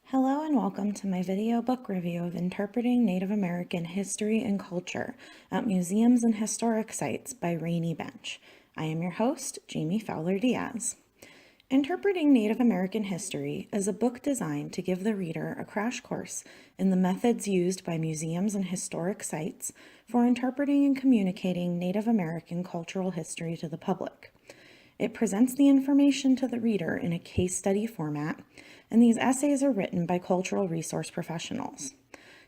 Hello and welcome to my video book review of Interpreting Native American History and Culture at Museums and Historic Sites by Raney Bench. I am your host, Jamie Fowler Diaz. Interpreting Native American History is a book designed to give the reader a crash course in the methods used by museums and historic sites for interpreting and communicating Native American cultural history to the public. It presents the information to the reader in a case study format, and these essays are written by cultural resource professionals.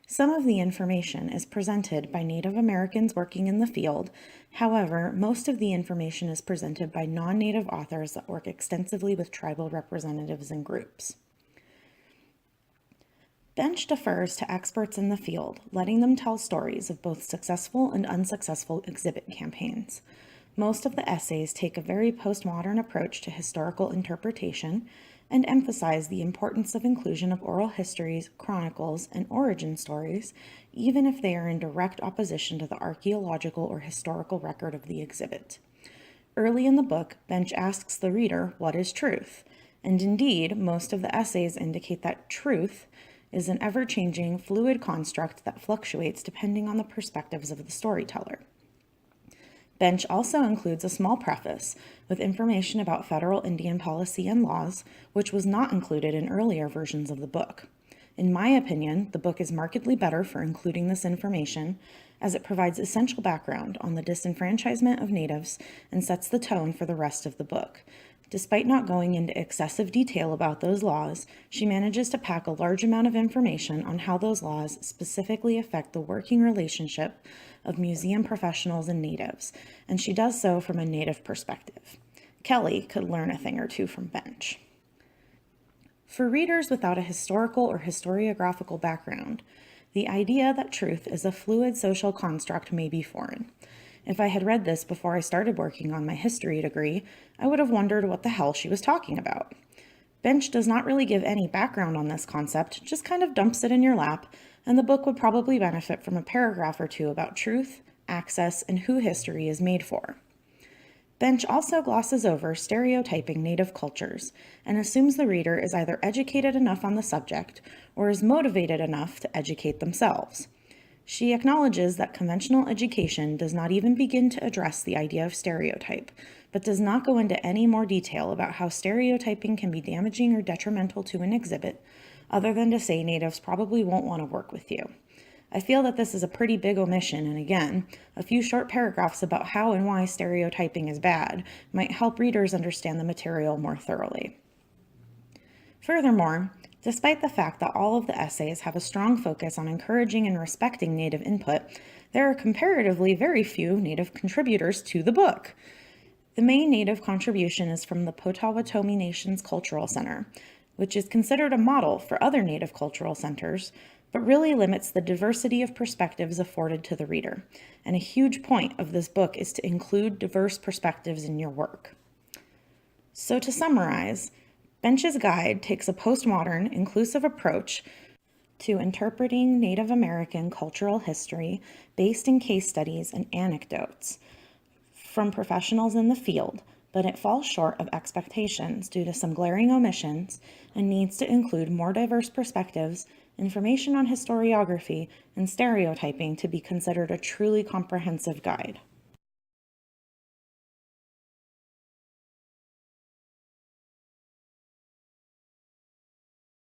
Some of the information is presented by Native Americans working in the field. However, most of the information is presented by non-Native authors that work extensively with tribal representatives and groups. Bench defers to experts in the field, letting them tell stories of both successful and unsuccessful exhibit campaigns. Most of the essays take a very postmodern approach to historical interpretation and emphasize the importance of inclusion of oral histories, chronicles, and origin stories, even if they are in direct opposition to the archaeological or historical record of the exhibit. Early in the book, Bench asks the reader, what is truth? And indeed, most of the essays indicate that truth is an ever-changing, fluid construct that fluctuates depending on the perspectives of the storyteller. Bench also includes a small preface with information about federal Indian policy and laws, which was not included in earlier versions of the book. In my opinion, the book is markedly better for including this information, as it provides essential background on the disenfranchisement of natives and sets the tone for the rest of the book. Despite not going into excessive detail about those laws, she manages to pack a large amount of information on how those laws specifically affect the working relationship of museum professionals and natives, and she does so from a native perspective. Kelly could learn a thing or two from Bench. For readers without a historical or historiographical background, the idea that truth is a fluid social construct may be foreign. If I had read this before I started working on my history degree, I would have wondered what the hell she was talking about. Bench does not really give any background on this concept, just kind of dumps it in your lap, and the book would probably benefit from a paragraph or two about truth, access, and who history is made for. Bench also glosses over stereotyping Native cultures and assumes the reader is either educated enough on the subject or is motivated enough to educate themselves. She acknowledges that conventional education does not even begin to address the idea of stereotype, but does not go into any more detail about how stereotyping can be damaging or detrimental to an exhibit, other than to say natives probably won't want to work with you. I feel that this is a pretty big omission, and again, a few short paragraphs about how and why stereotyping is bad might help readers understand the material more thoroughly. Furthermore, despite the fact that all of the essays have a strong focus on encouraging and respecting Native input, there are comparatively very few Native contributors to the book. The main Native contribution is from the Potawatomi Nation's Cultural Center, which is considered a model for other Native cultural centers, but really limits the diversity of perspectives afforded to the reader. And a huge point of this book is to include diverse perspectives in your work. So to summarize, Bench's guide takes a postmodern, inclusive approach to interpreting Native American cultural history based in case studies and anecdotes from professionals in the field, but it falls short of expectations due to some glaring omissions and needs to include more diverse perspectives, information on historiography, and stereotyping to be considered a truly comprehensive guide.